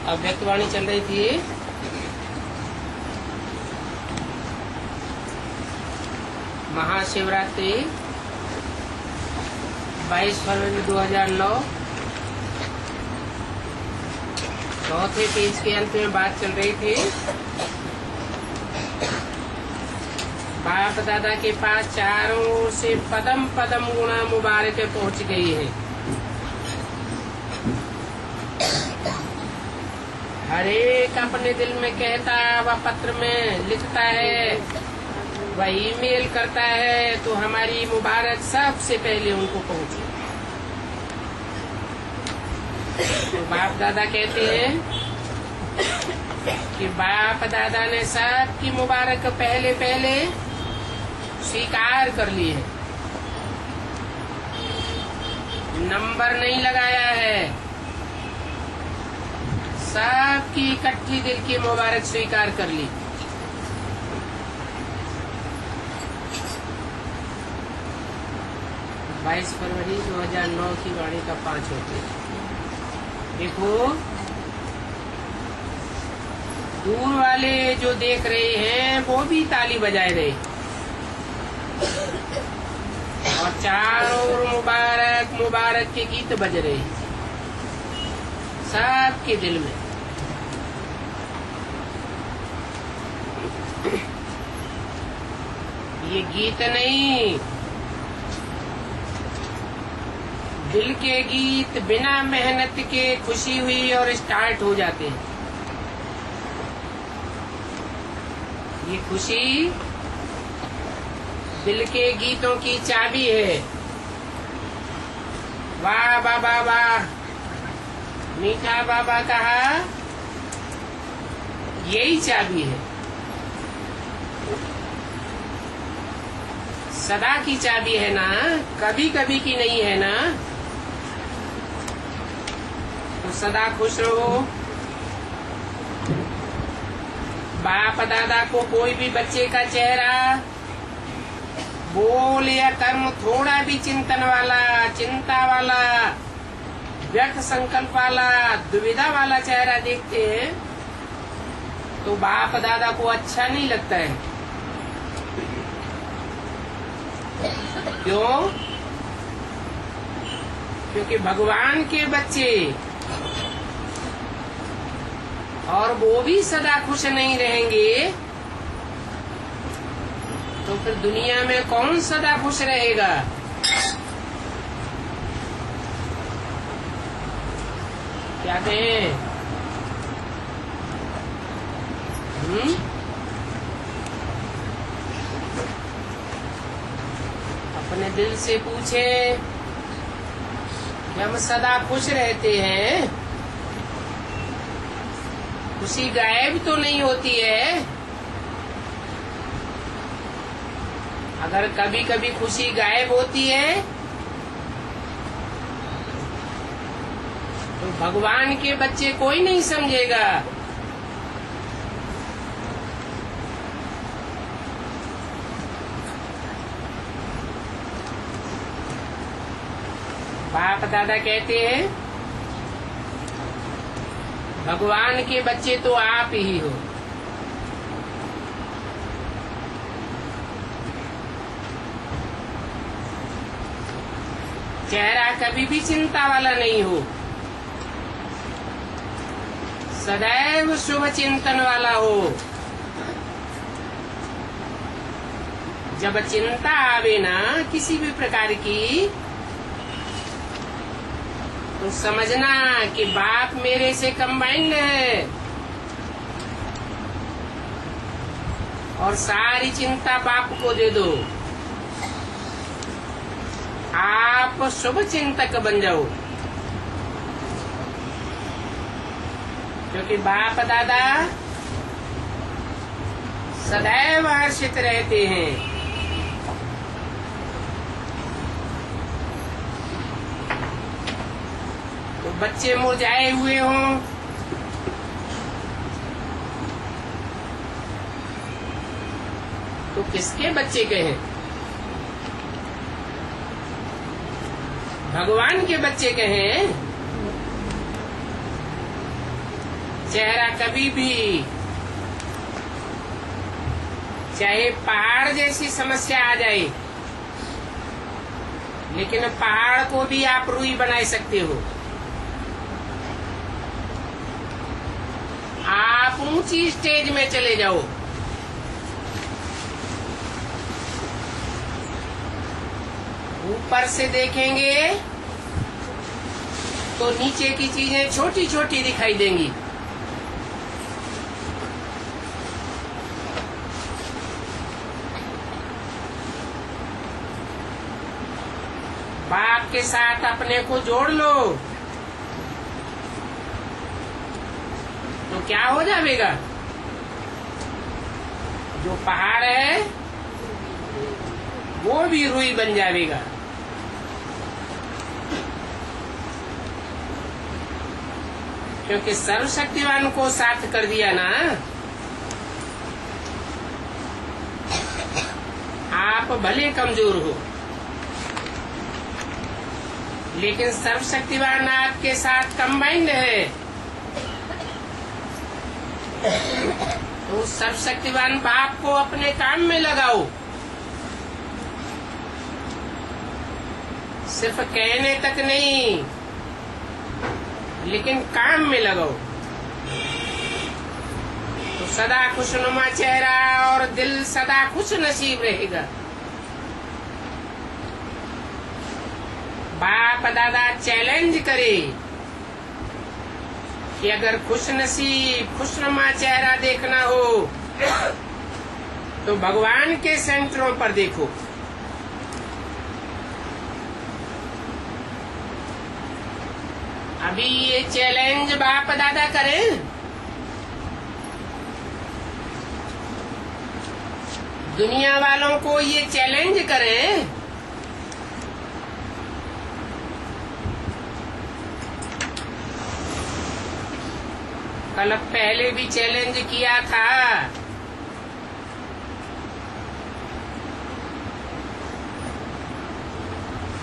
अव्यक्तवाणी चल रही थी। महाशिवरात्रि 22 फरवरी 2009। चौथे पेज के अंत में बात चल रही थी। बाप दादा के पास चारों ओर से पदम पदम गुणा मुबारक पहुंच गई है। हर एक अपने दिल में कहता, वह पत्र में लिखता है, वह ईमेल करता है, तो हमारी मुबारक सबसे पहले उनको पहुंचे। तो बाप दादा कहते हैं कि बाप दादा ने सबकी मुबारक पहले पहले स्वीकार कर ली है, नंबर नहीं लगाया है। सबकी इकट्ठी दिल की मुबारक स्वीकार कर ली। बाईस फरवरी 2009 की वाणी का 5 होते। देखो, दूर वाले जो देख रहे हैं वो भी ताली बजाए रहे, और चारों ओर मुबारक मुबारक के गीत बज रहे सबके दिल में। ये गीत नहीं, दिल के गीत बिना मेहनत के खुशी हुई और स्टार्ट हो जाते हैं। ये खुशी दिल के गीतों की चाबी है। वाह बाबा वाह, मीठा बाबा कहा, यही चाबी है। सदा की चाबी है ना, कभी कभी की नहीं है ना। तो सदा खुश रहो। बाप दादा को कोई भी बच्चे का चेहरा, बोल या कर्म थोड़ा भी चिंतन वाला, चिंता वाला, व्यर्थ संकल्प वाला, दुविधा वाला चेहरा देखते हैं तो बाप दादा को अच्छा नहीं लगता है। क्यों? क्योंकि भगवान के बच्चे और वो भी सदा खुश नहीं रहेंगे तो फिर दुनिया में कौन सदा खुश रहेगा? क्या कहें? अपने दिल से पूछे कि हम सदा खुश रहते हैं, खुशी गायब तो नहीं होती है। अगर कभी कभी खुशी गायब होती है तो भगवान के बच्चे कोई नहीं समझेगा। बाप दादा कहते हैं भगवान के बच्चे तो आप ही हो। चेहरा कभी भी चिंता वाला नहीं हो, सदैव शुभ चिंतन वाला हो। जब चिंता आवे ना किसी भी प्रकार की, तो समझना कि बाप मेरे से कंबाइंड है और सारी चिंता बाप को दे दो। आप शुभ चिंतक बन जाओ, क्योंकि बाप दादा सदैव हर्षित रहते हैं। तो बच्चे मुरझाए हुए हों तो किसके बच्चे कहें? भगवान के बच्चे कहें। चेहरा कभी भी, चाहे पहाड़ जैसी समस्या आ जाए, लेकिन पहाड़ को भी आप रुई बना सकते हो। आप ऊंची स्टेज में चले जाओ, ऊपर से देखेंगे तो नीचे की चीजें छोटी छोटी दिखाई देंगी। बाप के साथ अपने को जोड़ लो तो क्या हो जाएगा? जो पहाड़ है वो भी रुई बन जाएगा। क्योंकि सर्वशक्तिवान को साथ कर दिया ना। आप भले कमजोर हो, लेकिन सर्वशक्तिवान आपके साथ कंबाइंड है। तो सर्वशक्तिवान बाप को अपने काम में लगाओ। सिर्फ कहने तक नहीं, लेकिन काम में लगाओ तो सदा खुशनुमा चेहरा और दिल सदा खुश नसीब रहेगा। बाप दादा चैलेंज करे कि अगर खुश नसीब खुशनुमा चेहरा देखना हो तो भगवान के सेंटरों पर देखो। अभी ये चैलेंज बाप दादा करें, दुनिया वालों को ये चैलेंज करें। कल पहले भी चैलेंज किया था,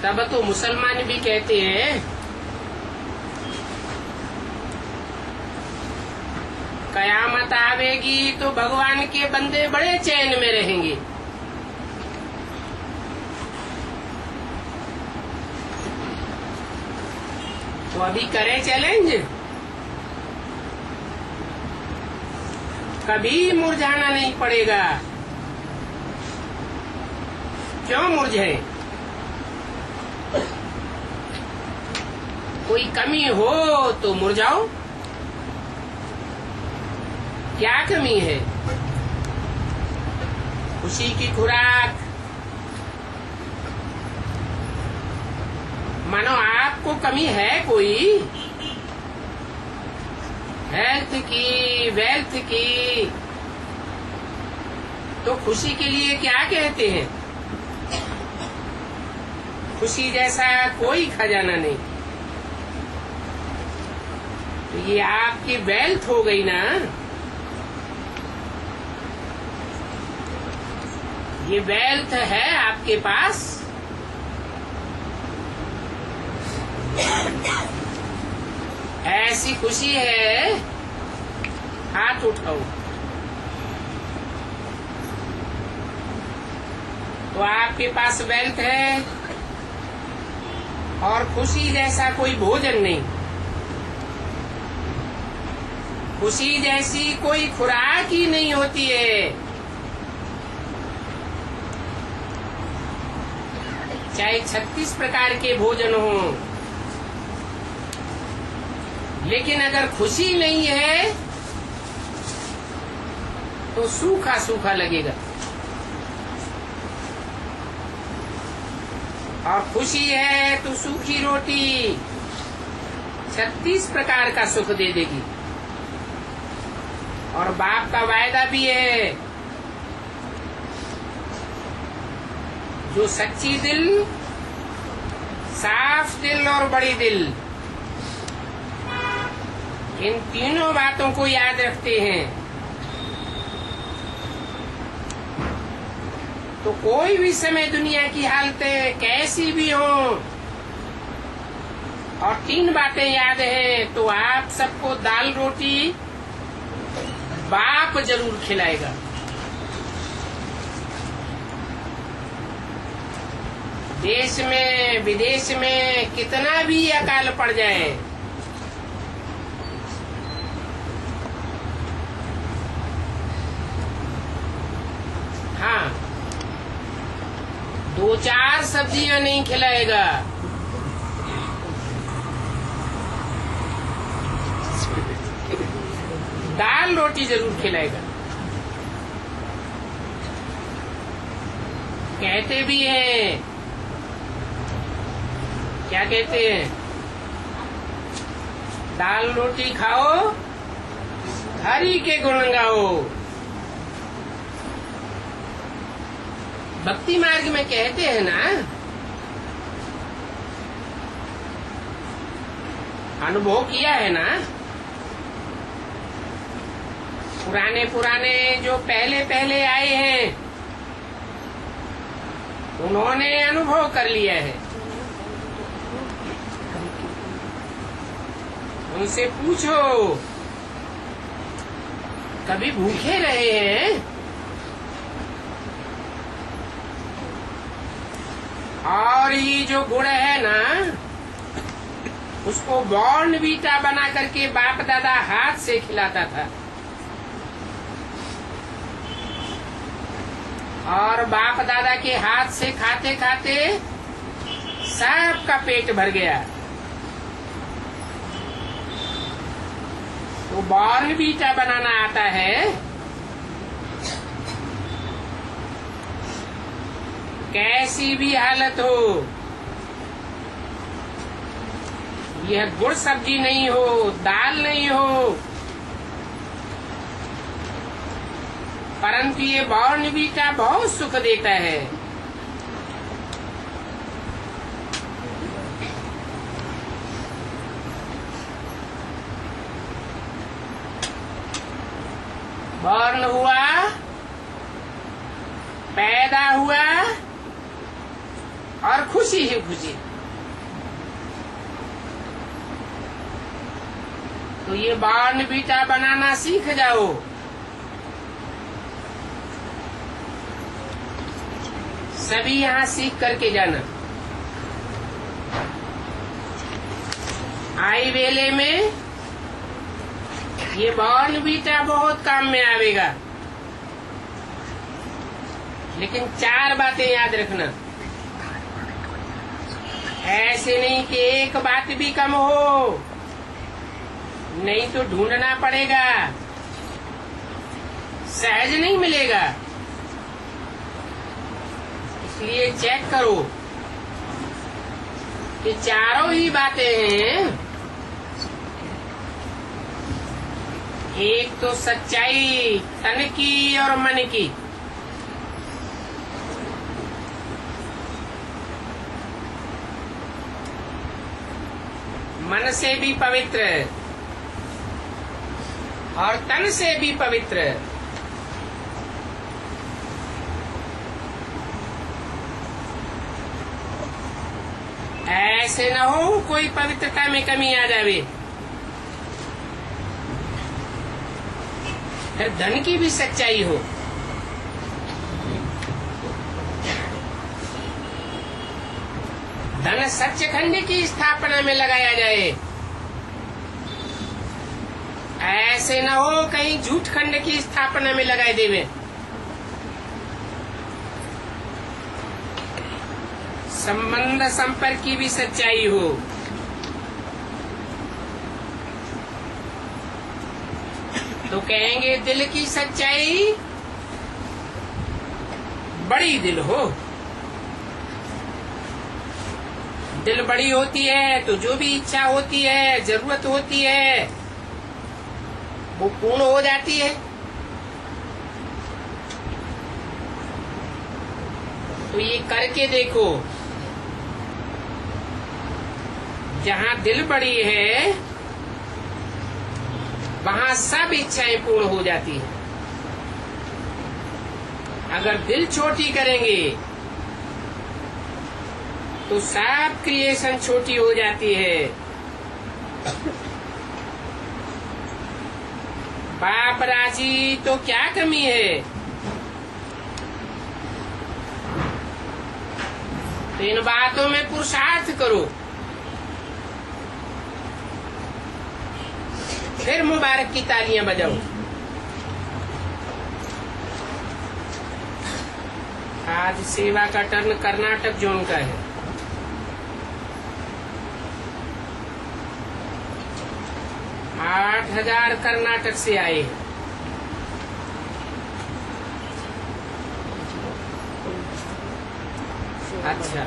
तब तो मुसलमान भी कहते हैं कयामत आवेगी तो भगवान के बंदे बड़े चैन में रहेंगे। तो अभी करें चैलेंज, कभी मुरझाना नहीं पड़ेगा। क्यों मुरझाए? कोई कमी हो तो मुरझाओ। क्या कमी है? खुशी की खुराक। मानो आपको कमी है कोई, हेल्थ की, वेल्थ की, तो खुशी के लिए क्या कहते हैं? खुशी जैसा कोई खजाना नहीं। तो ये आपकी वेल्थ हो गई ना। ये वेल्थ है आपके पास। ऐसी खुशी है, हाथ उठाओ। तो आपके पास वेल्थ है और खुशी जैसा कोई भोजन नहीं, खुशी जैसी कोई खुराक ही नहीं होती है। चाहे 36 प्रकार के भोजन हो, लेकिन अगर खुशी नहीं है तो सूखा सूखा लगेगा। और खुशी है तो सूखी रोटी 36 प्रकार का सुख दे देगी। और बाप का वायदा भी है, जो सच्ची दिल, साफ दिल और बड़ी दिल, इन तीनों बातों को याद रखते हैं तो कोई भी समय दुनिया की हालतें कैसी भी हो और 3 बातें याद हैं तो आप सबको दाल रोटी बाप जरूर खिलाएगा। देश में विदेश में कितना भी अकाल पड़ जाए, हाँ, 2-4 सब्जियां नहीं खिलाएगा, दाल रोटी जरूर खिलाएगा। कहते भी हैं, क्या कहते हैं, दाल रोटी खाओ, हरि के गुण गाओ। भक्ति मार्ग में कहते हैं ना, अनुभव किया है ना, पुराने जो पहले आए हैं उन्होंने अनुभव कर लिया है। उनसे पूछो, कभी भूखे रहे हैं? और ये जो गुड़ है ना, उसको बॉर्नवीटा बना करके बाप दादा हाथ से खिलाता था, और बाप दादा के हाथ से खाते खाते सबका पेट भर गया। तो बॉर्नवीटा बनाना आता है, कैसी भी हालत हो, यह गुड़ सब्जी नहीं हो, दाल नहीं हो, परंतु ये बॉर्नवीटा बहुत सुख देता है। बॉर्न हुआ, पैदा हुआ और खुशी ही खुशी। तो ये बॉर्नवीटा बनाना सीख जाओ। सभी यहाँ सीख करके जाना। आई वेले में ये बॉर्नवीटा बहुत काम में आवेगा, लेकिन 4 बातें याद रखना। ऐसे नहीं कि एक बात भी कम हो, नहीं तो ढूंढना पड़ेगा, सहज नहीं मिलेगा। इसलिए चेक करो कि चारों ही बातें हैं। एक तो सच्चाई तन की और मन की, मन से भी पवित्र और तन से भी पवित्र। ऐसे न हो कोई पवित्रता में कमी आ जावे। फिर धन की भी सच्चाई हो। धन सच्चखंड की स्थापना में लगाया जाए। ऐसे न हो कहीं झूठ खंड की स्थापना में लगाए देवे। संबंध संपर्क की भी सच्चाई हो। तो कहेंगे दिल की सच्चाई बड़ी दिल हो। दिल बड़ी होती है तो जो भी इच्छा होती है, जरूरत होती है, वो पूर्ण हो जाती है। तो ये करके देखो, जहाँ दिल बड़ी है वहाँ सब इच्छाएं पूर्ण हो जाती है। अगर दिल छोटी करेंगे तो सब क्रिएशन छोटी हो जाती है। बाप राजी तो क्या कमी है? तो इन बातों में पुरुषार्थ करो, फिर मुबारक की तालियां बजाओ। आज सेवा का टर्न कर्नाटक जोन का है। आठ 8,000 कर्नाटक से आए हैं। अच्छा,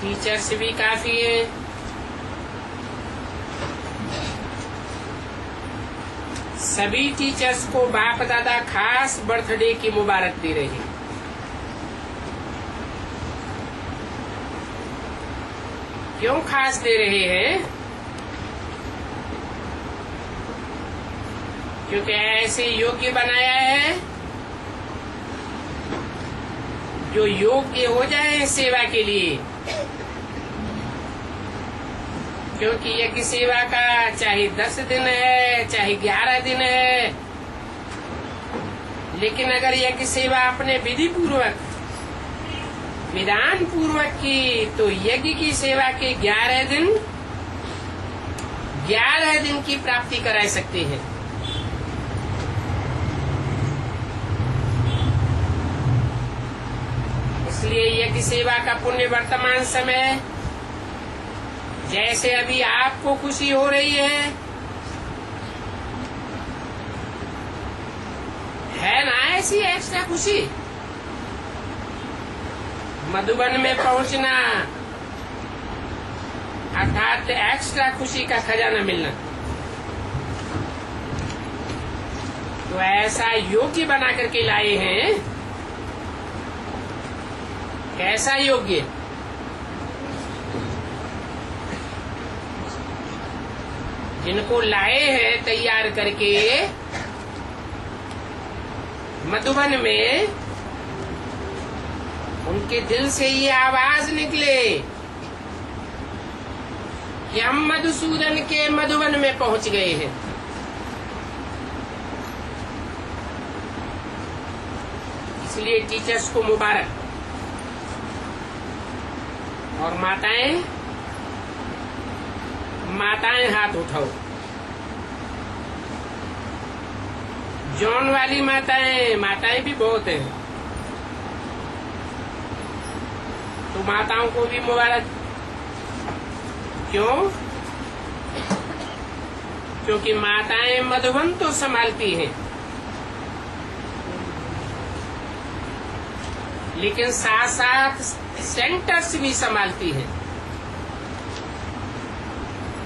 टीचर्स भी काफी है। सभी टीचर्स को बाप दादा खास बर्थडे की मुबारक दे रहे हैं। क्यों खास दे रहे हैं? क्योंकि ऐसे योग्य बनाया है जो योग्य हो जाए सेवा के लिए। क्योंकि यज्ञ सेवा का चाहे 10 दिन है, चाहे 11 दिन है, लेकिन अगर यज्ञ सेवा अपने विधि पूर्वक, विधान पूर्वक की, तो यज्ञ की सेवा के 11 दिन की प्राप्ति करा सकते हैं। इसलिए यज्ञ सेवा का पुण्य वर्तमान समय, जैसे अभी आपको खुशी हो रही है ना ऐसी एक्स्ट्रा खुशी? मधुबन में पहुंचना अर्थात एक्स्ट्रा खुशी का खजाना मिलना। तो ऐसा योग्य बना करके लाए हैं। कैसा योग्य? जिनको लाए हैं तैयार करके मधुबन में, उनके दिल से ये आवाज निकले कि हम मधुसूदन के मधुबन में पहुंच गए हैं। इसलिए टीचर्स को मुबारक। और माताएं हाथ उठाओ। जॉन वाली माताएं भी बहुत हैं, तो माताओं को भी मुबारक। क्यों? क्योंकि माताएं मधुबन तो संभालती हैं, लेकिन साथ साथ सेंटर्स भी संभालती हैं।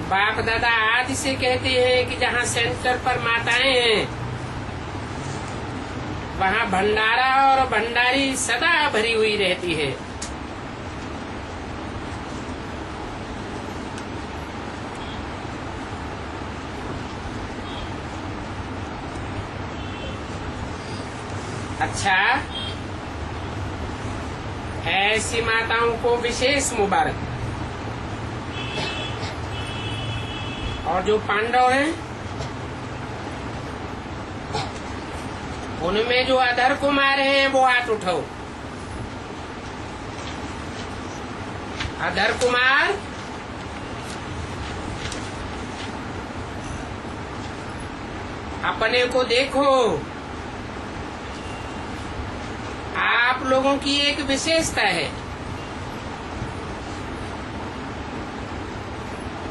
बाप दादा आदि से कहते हैं कि जहाँ सेंटर पर माताएं हैं, वहाँ भंडारा और भंडारी सदा भरी हुई रहती है। अच्छा, ऐसी माताओं को विशेष मुबारक। और जो पांडव हैं, उनमें जो अधर कुमार हैं वो हाथ उठाओ। अधर कुमार अपने को देखो। आप लोगों की एक विशेषता है,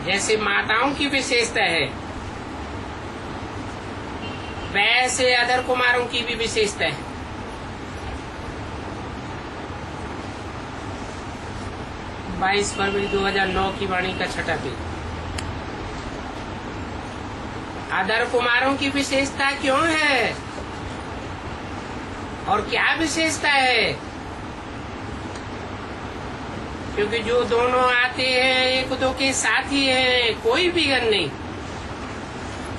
जैसे माताओं की विशेषता है, वैसे अधर कुमारों की भी विशेषता है। 22 फरवरी 2009 की वाणी का छठा पेज। अधर कुमारों की विशेषता क्यों है और क्या विशेषता है? क्योंकि जो दोनों आते हैं एक दो के साथी हैं, कोई बिगन नहीं,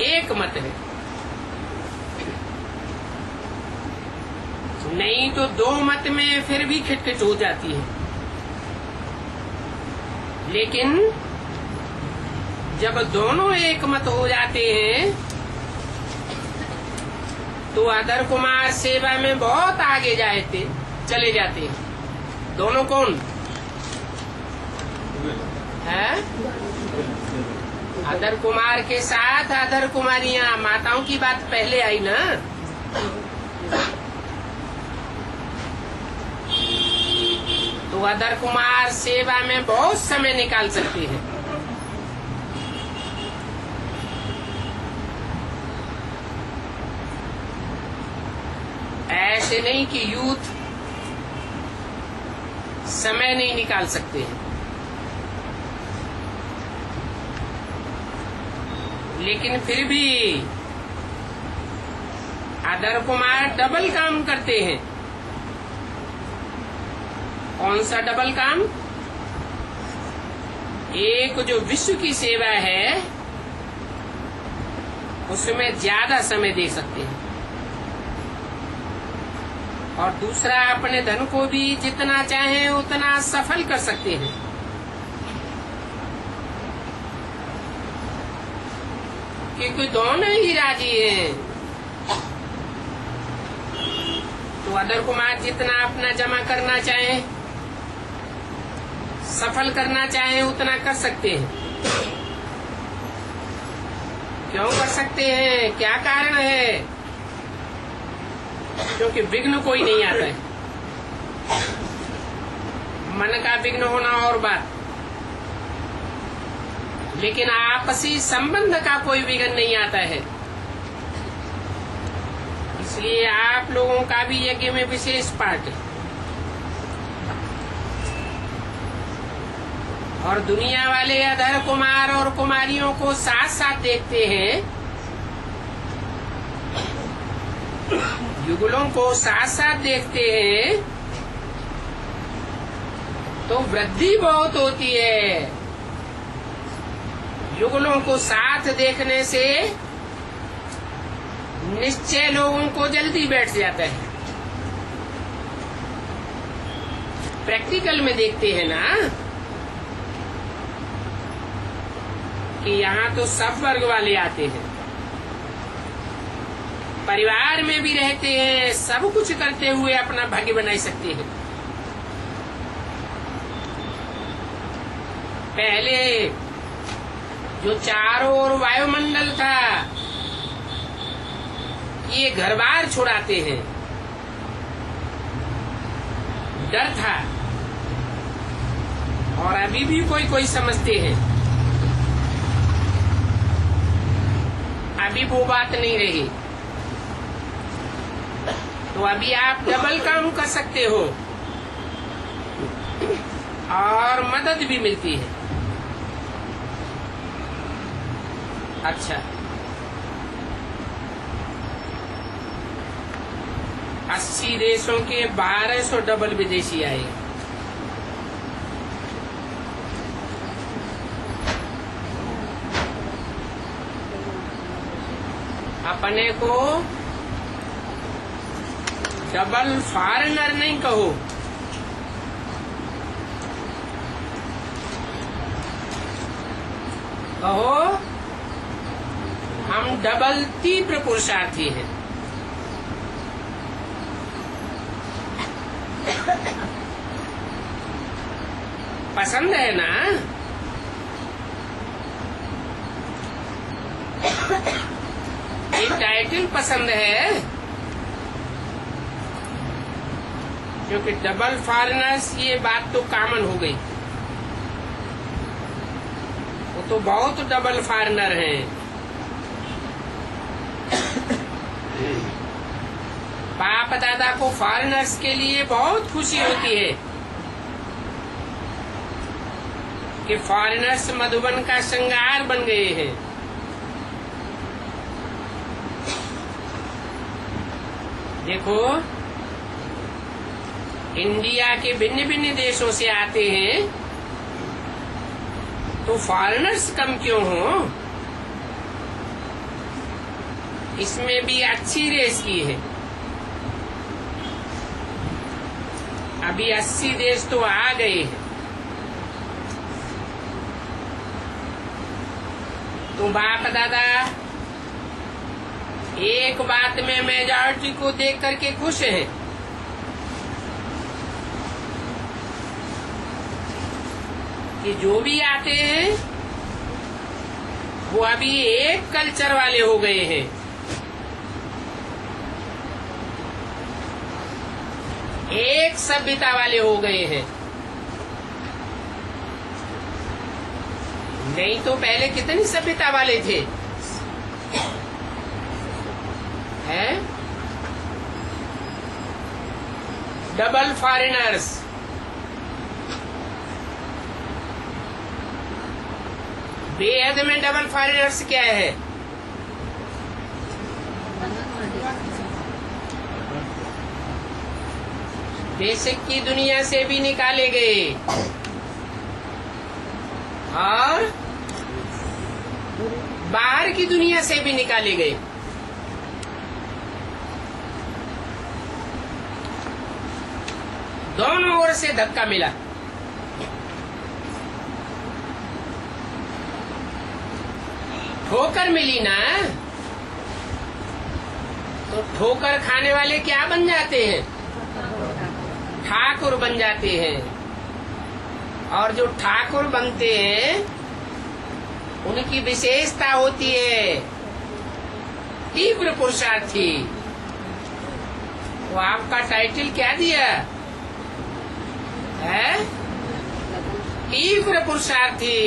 एक मत है। नहीं तो दो मत में फिर भी खिटखिट हो जाती है। लेकिन जब दोनों एक मत हो जाते हैं तो अदर कुमार सेवा में बहुत आगे चले जाते हैं। दोनों कौन है? अदर कुमार के साथ अदर कुमारियां, माताओं की बात पहले आई ना। तो अदर कुमार सेवा में बहुत समय निकाल सकते हैं। ऐसे नहीं कि यूथ समय नहीं निकाल सकते हैं, लेकिन फिर भी अदर कुमार डबल काम करते हैं। कौन सा डबल काम? एक जो विश्व की सेवा है उसमें ज्यादा समय दे सकते हैं, और दूसरा अपने धन को भी जितना चाहे उतना सफल कर सकते हैं। क्योंकि दोनों ही राजी हैं। तो अदर कुमार जितना अपना जमा करना चाहे, सफल करना चाहे, उतना कर सकते हैं। क्यों कर सकते हैं? क्या कारण है? क्योंकि विघ्न कोई नहीं आता है। मन का विघ्न होना और बात, लेकिन आपसी संबंध का कोई विघ्न नहीं आता है। इसलिए आप लोगों का भी यज्ञ में विशेष पार्ट है। और दुनिया वाले अधर कुमार और कुमारियों को साथ साथ देखते हैं, युगलों को साथ साथ देखते हैं, तो वृद्धि बहुत होती है। युगलों को साथ देखने से निश्चय लोगों को जल्दी बैठ जाता है। प्रैक्टिकल में देखते हैं ना कि यहाँ तो सब वर्ग वाले आते हैं, परिवार में भी रहते हैं, सब कुछ करते हुए अपना भाग्य बना सकते हैं। पहले जो चारों ओर वायुमंडल था, ये घर बार छुड़ाते हैं, डर था। और अभी भी कोई कोई समझते हैं, अभी वो बात नहीं रही। तो अभी आप डबल काम कर सकते हो और मदद भी मिलती है। अच्छा, 80 देशों के 1200 डबल विदेशी आए। अपने को डबल फॉरेनर नहीं कहो, कहो हम डबल तीव्र पुरुषार्थी हैं। पसंद है ना? एक टाइटल पसंद है, क्योंकि डबल फॉरेनर्स ये बात तो कॉमन हो गई। वो तो बहुत डबल फॉरेनर हैं। बाप दादा को फॉरेनर्स के लिए बहुत खुशी होती है कि फॉरेनर्स मधुबन का श्रृंगार बन गए हैं। देखो, इंडिया के भिन्न भिन्न देशों से आते हैं, तो फॉरेनर्स कम क्यों हो? इसमें भी अच्छी रेस की है। अभी 80 देश तो आ गए हैं। तो बाप दादा एक बात में मेजॉरिटी को देख करके खुश है कि जो भी आते हैं वो अभी एक कल्चर वाले हो गए हैं। एक सभ्यता वाले हो गए हैं। नहीं तो पहले कितनी सभ्यता वाले थे हैं? Double foreigners. बेहद में डबल फॉरेनर्स क्या है? बेसिक की दुनिया से भी निकाले गए और बाहर की दुनिया से भी निकाले गए। दोनों ओर से धक्का मिला। ठोकर मिली ना, तो ठोकर खाने वाले क्या बन जाते हैं? ठाकुर बन जाते हैं। और जो ठाकुर बनते हैं उनकी विशेषता होती है तीव्र पुरुषार्थी। वो आपका टाइटल क्या दिया है? तीव्र पुरुषार्थी।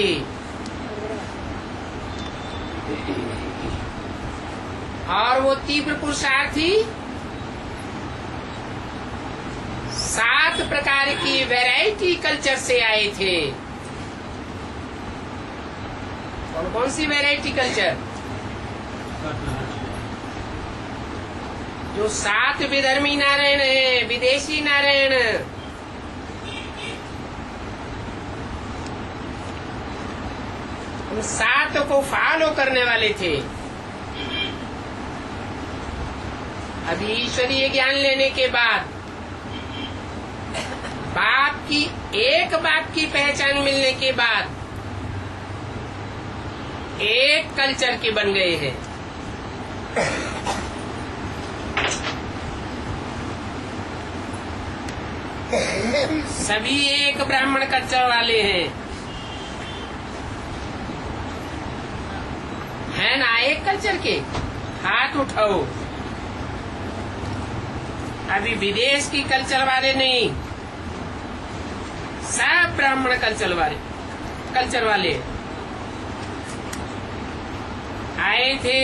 और वो तीव्र पुरुषार्थी 7 प्रकार की वैरायटी कल्चर से आए थे। कौन कौन सी वैरायटी कल्चर? जो 7 विधर्मी नारायण है, विदेशी नारायण, उन 7 को फॉलो करने वाले थे। अभी ईश्वरीय ज्ञान लेने के बाद एक बाप की पहचान मिलने के बाद एक कल्चर के बन गए हैं। सभी एक ब्राह्मण कल्चर वाले हैं, है ना? एक कल्चर के हाथ उठाओ। अभी विदेश की कल्चर वाले नहीं, सब ब्राह्मण कल्चर वाले आए थे।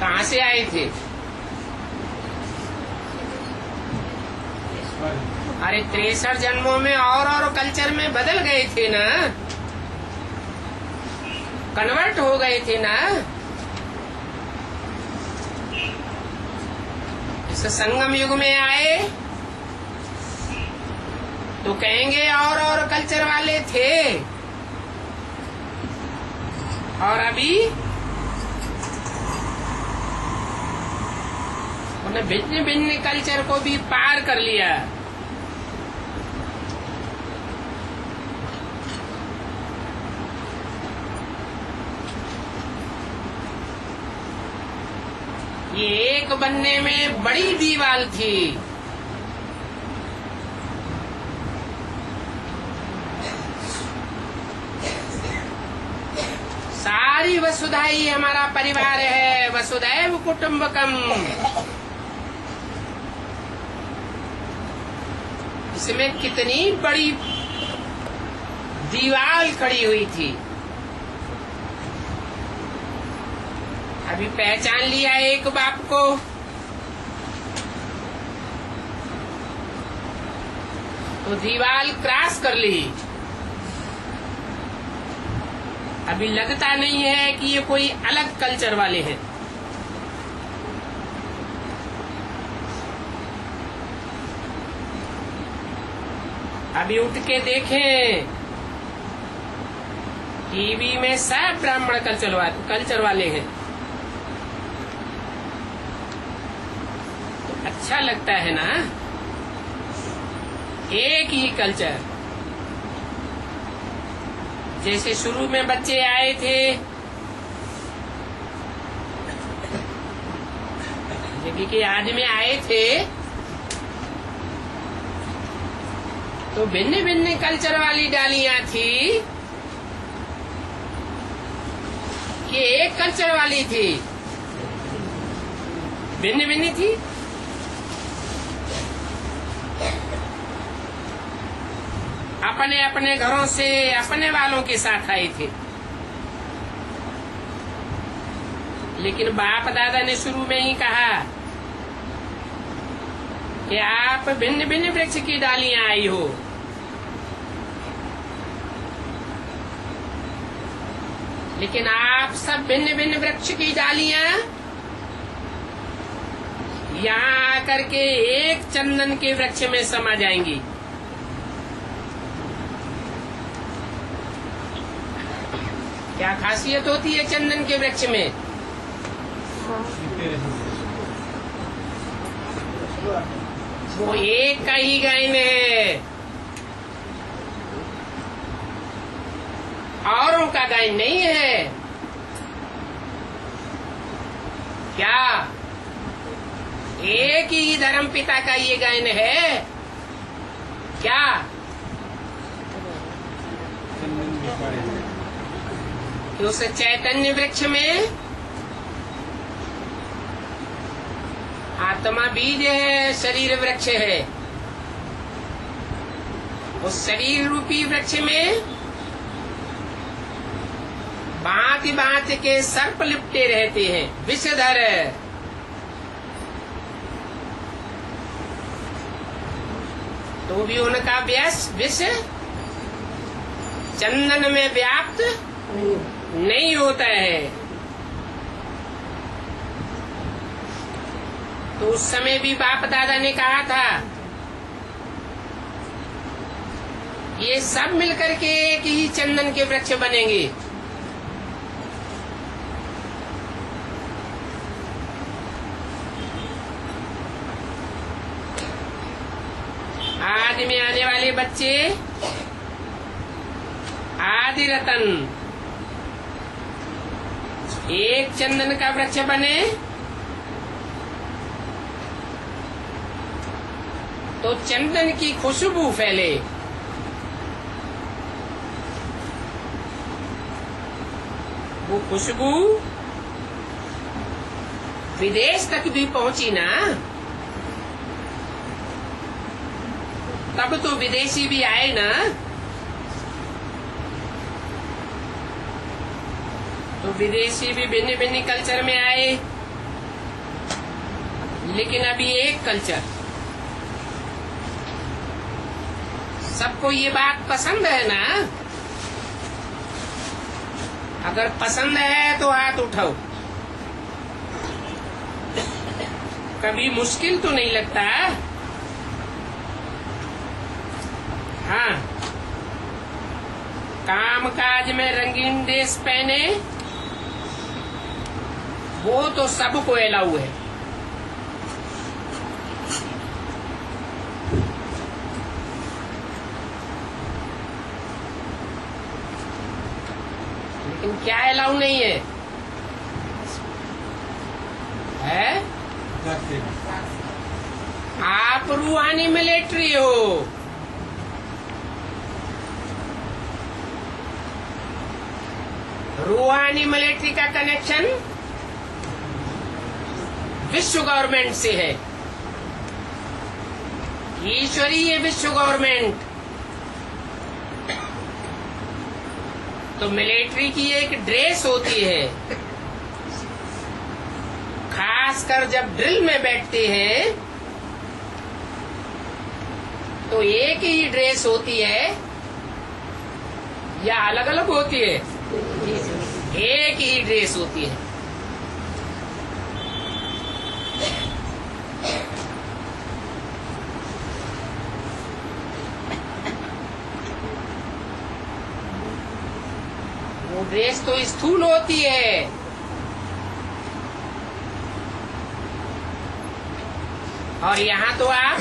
कहाँ से आए थे? अरे 63 जन्मों में और कल्चर में बदल गए थे ना, कन्वर्ट हो गए थे ना। इस संगम युग में आए तो कहेंगे और कल्चर वाले थे, और अभी उन्हें भिन्न भिन्न कल्चर को भी पार कर लिया। ये एक बनने में बड़ी दीवार थी। सारी वसुधा ही हमारा परिवार है, वसुधैव कुटुम्बकम। इसमें कितनी बड़ी दीवार खड़ी हुई थी। अभी पहचान लिया एक बाप को, तो दीवार क्रॉस कर ली। अभी लगता नहीं है कि ये कोई अलग कल्चर वाले हैं। अभी उठ के देखें, टीवी में सब ब्राह्मण कल्चर वाले हैं। तो अच्छा लगता है ना, एक ही कल्चर। जैसे शुरू में बच्चे आए थे, जबकि के आदमी आए थे, तो भिन्न भिन्न कल्चर वाली डालियां थी कि एक कल्चर वाली थी? भिन्न भिन्न थी। अपने अपने घरों से अपने वालों के साथ आए थे, लेकिन बाप दादा ने शुरू में ही कहा कि आप भिन्न भिन्न वृक्ष की डालियां आई हो। लेकिन आप सब भिन्न भिन्न वृक्ष की डालियां यहाँ आकर के एक चंदन के वृक्ष में समा जाएंगी। क्या खासियत होती है चंदन के वृक्ष में? वो एक का ही गायन है, औरों का गायन नहीं है। क्या एक ही धर्म पिता का ये गायन है क्या? कि उस चैतन्य वृक्ष में आत्मा बीज है, शरीर वृक्ष है। उस शरीर रूपी वृक्ष में भांति भांति के सर्प लिपटे रहते हैं, विषधर। तो भी उनका विष चंदन में व्याप्त नहीं होता है। तो उस समय भी बाप दादा ने कहा था ये सब मिलकर के एक ही चंदन के वृक्ष बनेंगे। आदि में आने वाले बच्चे आदि रतन एक चंदन का वृक्ष बने तो चंदन की खुशबू फैले। वो खुशबू विदेश तक भी पहुंची ना, तब तो विदेशी भी आए ना। तो विदेशी भी भिन्न भिन्न कल्चर में आए, लेकिन अभी एक कल्चर। सबको ये बात पसंद है ना? अगर पसंद है तो हाथ उठाओ। कभी मुश्किल तो नहीं लगता? हाँ, काम काज में रंगीन ड्रेस पहने वो तो सबको अलाउ है। लेकिन क्या अलाउ नहीं है? आप रूहानी मिलिट्री हो। रूहानी मिलिट्री का कनेक्शन विश्व गवर्नमेंट से है। ईश्वरीय विश्व गवर्नमेंट। तो मिलिट्री की एक ड्रेस होती है, खासकर जब ड्रिल में बैठते हैं तो एक ही ड्रेस होती है या अलग अलग होती है? एक ही ड्रेस होती है। वो ड्रेस तो स्थूल होती है, और यहाँ तो आप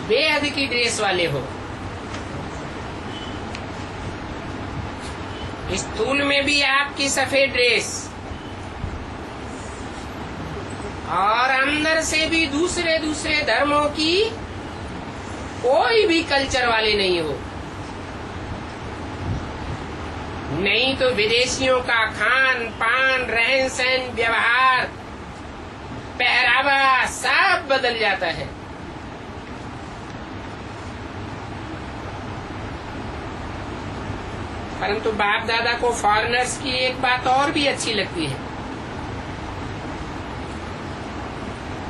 बेहद की ड्रेस वाले हो। स्थूल में भी आपकी सफेद ड्रेस और अंदर से भी दूसरे दूसरे धर्मों की कोई भी कल्चर वाले नहीं हो। नहीं तो विदेशियों का खान पान, रहन सहन, व्यवहार, पहरावा सब बदल जाता है। परंतु बाप दादा को फॉरेनर्स की एक बात और भी अच्छी लगती है।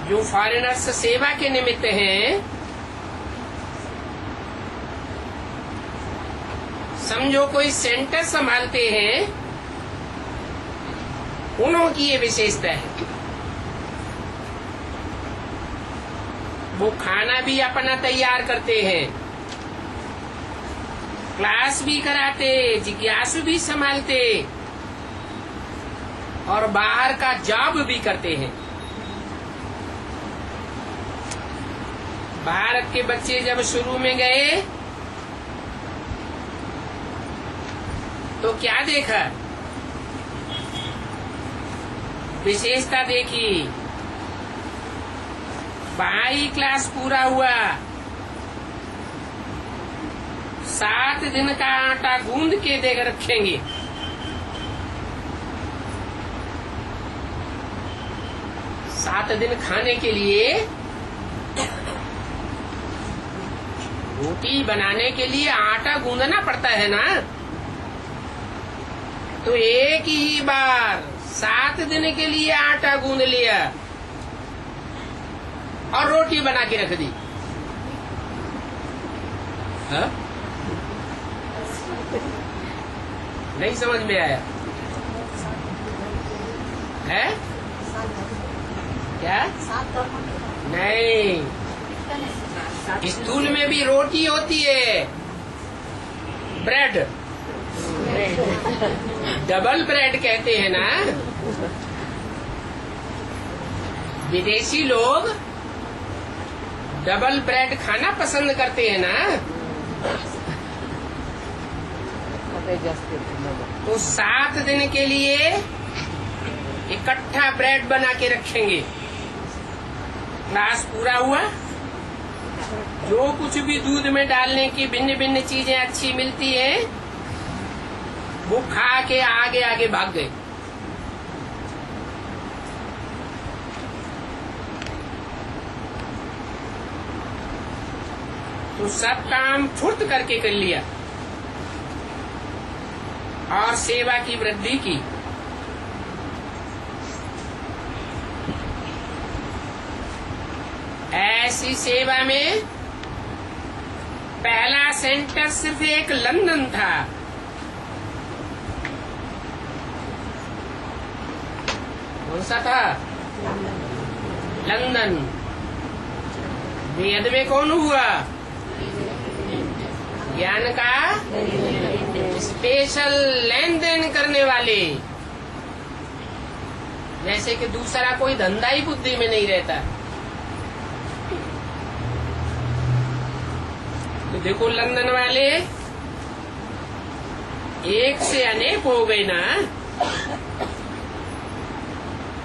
जो फॉरेनर्स सेवा के निमित्त हैं, समझो कोई सेंटर संभालते हैं, उन्होंने ये विशेषता है, वो खाना भी अपना तैयार करते हैं, क्लास भी कराते, जिज्ञासु भी संभालते और बाहर का जॉब भी करते हैं। भारत के बच्चे जब शुरू में गए तो क्या देखा? विशेषता देखी। 22 क्लास पूरा हुआ, 7 दिन का आटा गूंद के देकर रखेंगे। सात दिन खाने के लिए, रोटी बनाने के लिए आटा गूंदना पड़ता है ना। तो एक ही बार 7 दिन के लिए आटा गूंद लिया और रोटी बना के रख दी। हा? नहीं समझ में आया है क्या? नहीं, स्थूल में भी रोटी होती है, ब्रेड, डबल ब्रेड कहते हैं ना। विदेशी लोग डबल ब्रेड खाना पसंद करते हैं ना। तो 7 दिन के लिए इकट्ठा ब्रेड बना के रखेंगे। क्लास पूरा हुआ, जो कुछ भी दूध में डालने की भिन्न भिन्न चीजें अच्छी मिलती है, वो खा के आगे आगे भाग गए। तो सब काम फुर्त करके कर लिया और सेवा की वृद्धि की। ऐसी सेवा में पहला सेंटर सिर्फ एक लंदन था। कौन सा था? लंदन। वेद में कौन हुआ? ज्ञान का स्पेशल लेन देन करने वाले। जैसे कि दूसरा कोई धंधा ही बुद्धि में नहीं रहता। तो देखो लंदन वाले एक से अनेक हो गए ना।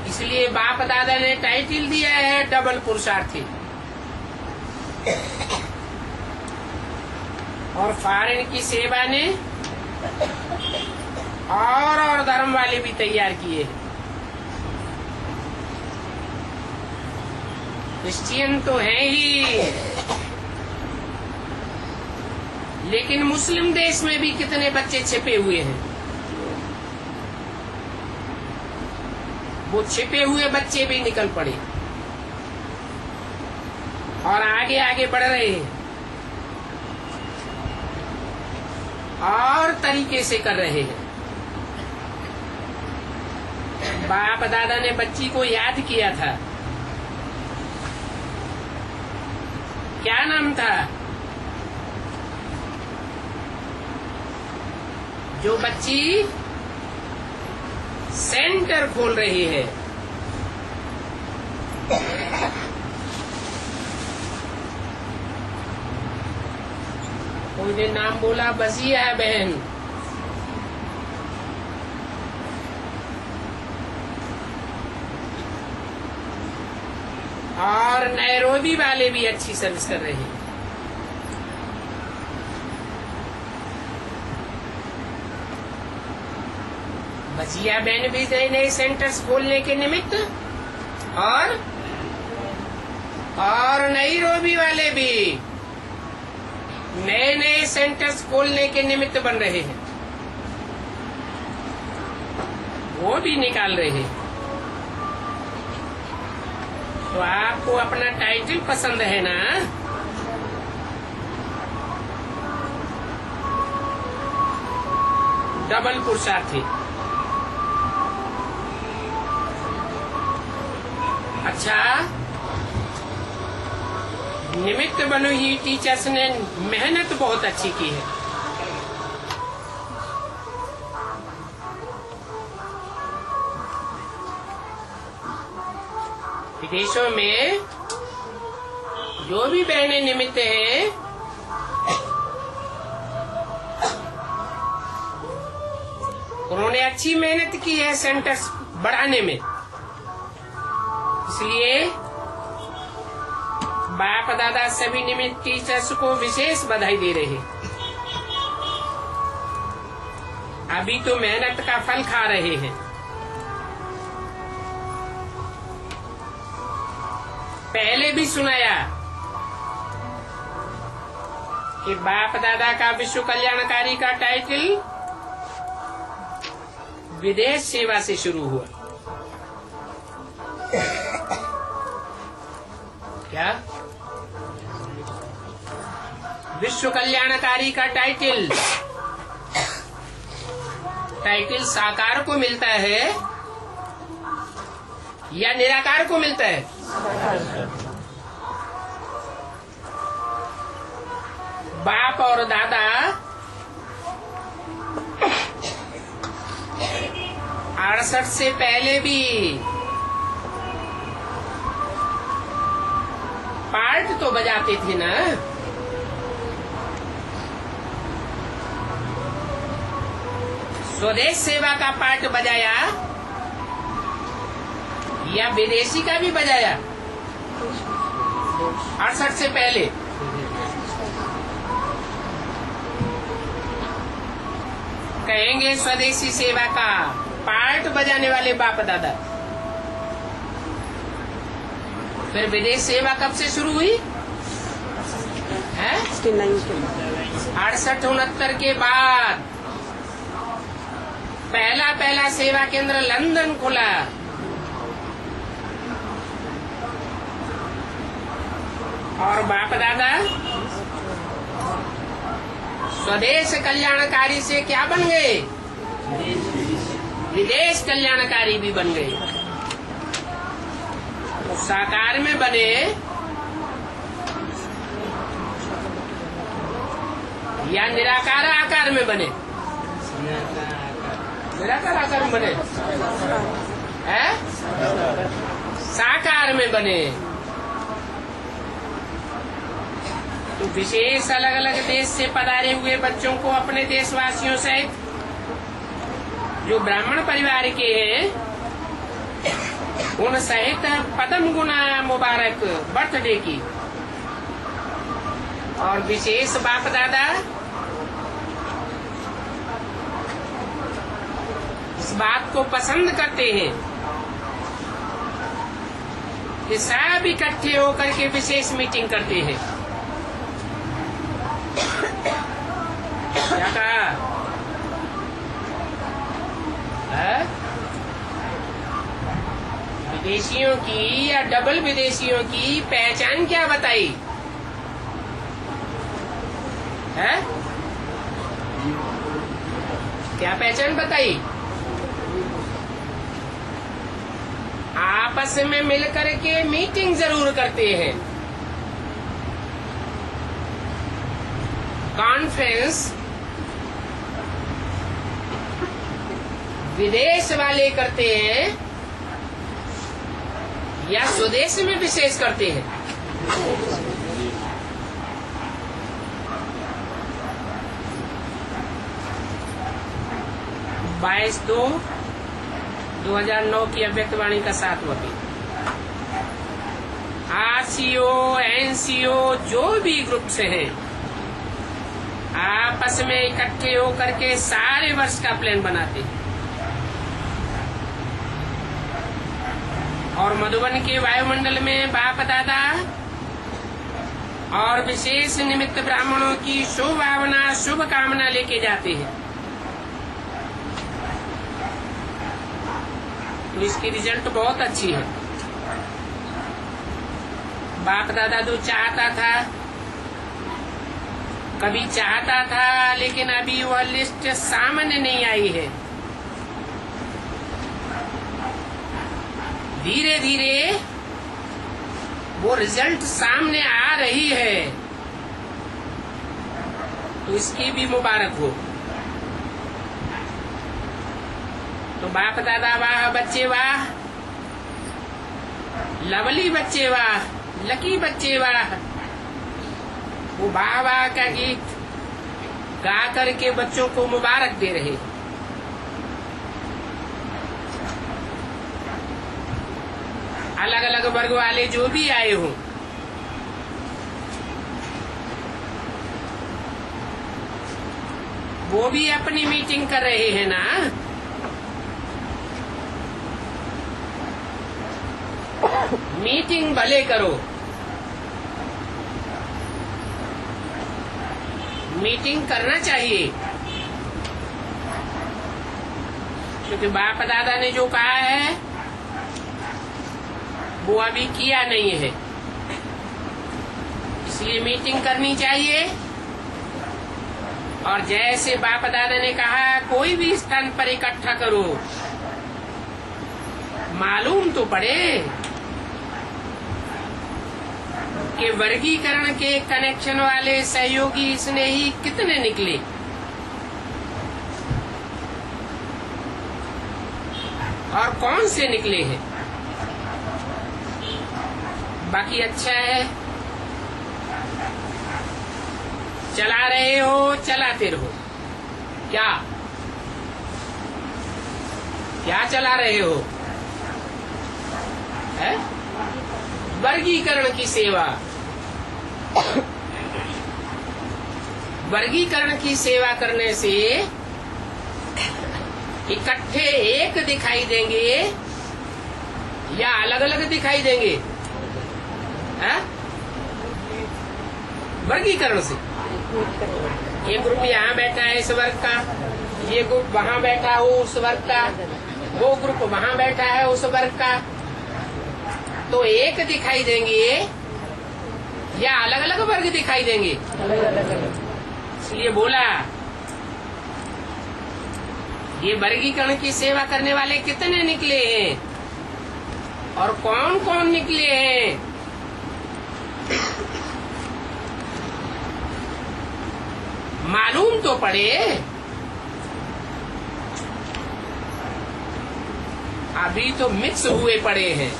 इसलिए बाप दादा ने टाइटल दिया है डबल पुरुषार्थी। और फॉरेन की सेवा ने और धर्म वाले भी तैयार किए। क्रिश्चियन तो है ही, लेकिन मुस्लिम देश में भी कितने बच्चे छिपे हुए हैं। वो छिपे हुए बच्चे भी निकल पड़े और आगे आगे बढ़ रहे हैं और तरीके से कर रहे हैं। बाप दादा ने बच्ची को याद किया था। क्या नाम था? जो बच्ची सेंटर खोल रही है। कोई ने नाम बोला, बजिया बहन। और नैरोबी वाले भी अच्छी सर्विस कर रहे हैं। बजिया बहन भी नए नए सेंटर्स खोलने के निमित्त और नैरोबी वाले भी नए नए सेंटर्स खोलने के निमित्त बन रहे हैं, वो भी निकाल रहे हैं। तो आपको अपना टाइटल पसंद है ना? डबल पुरुषार्थी। अच्छा, निमित्त बनो ही टीचर्स ने मेहनत बहुत अच्छी की है। विदेशों में जो भी बहनें निमित्त हैं, उन्होंने अच्छी मेहनत की है सेंटर्स बढ़ाने में। इसलिए बाप दादा सभी निमित्त टीचर्स को विशेष बधाई दे रहे हैं। अभी तो मेहनत का फल खा रहे हैं। पहले भी सुनाया कि बाप दादा का विश्व कल्याणकारी का टाइटल विदेश सेवा से शुरू हुआ। क्या विश्व कल्याणकारी का टाइटल साकार को मिलता है या निराकार को मिलता है? बाप और दादा 68 से पहले भी पार्ट तो बजाते थे ना। स्वदेश सेवा का पार्ट बजाया या विदेशी का भी बजाया? 68 से पहले कहेंगे स्वदेशी सेवा का पार्ट बजाने वाले बाप दादा। फिर विदेश सेवा कब से शुरू हुई है? 68-69 के बाद पहला सेवा केंद्र लंदन खुला। और बाप दादा स्वदेश कल्याणकारी से क्या बन गए? विदेश कल्याणकारी भी बन गए। साकार में बने या निराकार आकार में बने? निराकार आकार में बने है? साकार में बने। तो विशेष अलग अलग देश से पधारे हुए बच्चों को अपने देशवासियों सहित जो ब्राह्मण परिवार के हैं उन सहित पदम गुना मुबारक बर्थडे की। और विशेष बाप दादा इस बात को पसंद करते हैं कि सब इकट्ठे होकर के विशेष मीटिंग करते हैं। क्या कहा? विदेशियों की या डबल विदेशियों की पहचान क्या बताई है? क्या पहचान बताई? आपस में मिलकर के मीटिंग जरूर करते हैं, कॉन्फ्रेंस विदेश वाले करते हैं या स्वदेश में विशेष करते हैं? 22/2/2009 की अव्यक्तवाणी का 7वां पेज। आरसीओ, एनसीओ जो भी ग्रुप से हैं, आपस में इकट्ठे होकर के सारे वर्ष का प्लान बनाते हैं। और मधुबन के वायुमंडल में बाप दादा और विशेष निमित्त ब्राह्मणों की शुभ भावना, शुभ कामना लेके जाते हैं। तो इसकी रिजल्ट बहुत अच्छी है। बाप दादा तो चाहता था, कभी चाहता था, लेकिन अभी वह लिस्ट सामने नहीं आई है। धीरे धीरे वो रिजल्ट सामने आ रही है, तो इसकी भी मुबारक हो। तो बाप दादा वाह, बच्चे वाह, लवली बच्चे वाह, लकी बच्चे वाह। वो वाह वाह का गीत गा करके बच्चों को मुबारक दे रहे। अलग अलग वर्ग वाले जो भी आए हों, वो भी अपनी मीटिंग कर रहे हैं ना। मीटिंग भले करो, मीटिंग करना चाहिए, क्योंकि बाप दादा ने जो कहा है वो अभी किया नहीं है, इसलिए मीटिंग करनी चाहिए। और जैसे बाप दादा ने कहा, कोई भी स्थान पर इकट्ठा करो, मालूम तो पड़े कि वर्गीकरण के कनेक्शन वाले सहयोगी स्नेही कितने निकले। और कौन से निकले हैं। बाकी अच्छा है, चला रहे हो, चलाते रहो। क्या क्या चला रहे हो? है वर्गीकरण की सेवा। वर्गीकरण की सेवा करने से इकट्ठे एक दिखाई देंगे या अलग अलग दिखाई देंगे? है? वर्गीकरण से ये ग्रुप यहाँ बैठा है इस वर्ग का, ये ग्रुप वहाँ बैठा हो उस वर्ग का, वो ग्रुप वहाँ बैठा है उस वर्ग का, तो एक दिखाई देंगे या अलग अलग वर्ग दिखाई देंगे? इसलिए बोला ये वर्गीकरण की सेवा करने वाले कितने निकले हैं और कौन कौन निकले हैं। मालूम तो पड़े। अभी तो मिक्स हुए पड़े हैं।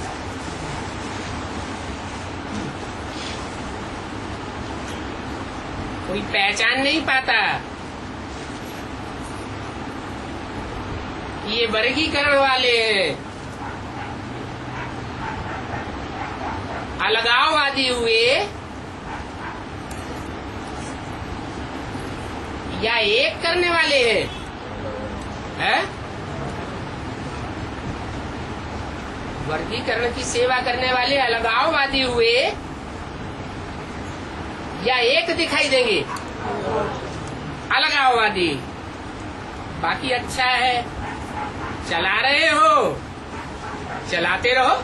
कोई पहचान नहीं पाता। ये वर्गीकरण वाले हैं, अलगाववादी हुए या एक करने वाले हैं, है? वर्गीकरण की सेवा करने वाले अलगाववादी हुए या एक दिखाई देंगे? अलगाववादी। बाकी अच्छा है, चला रहे हो, चलाते रहो।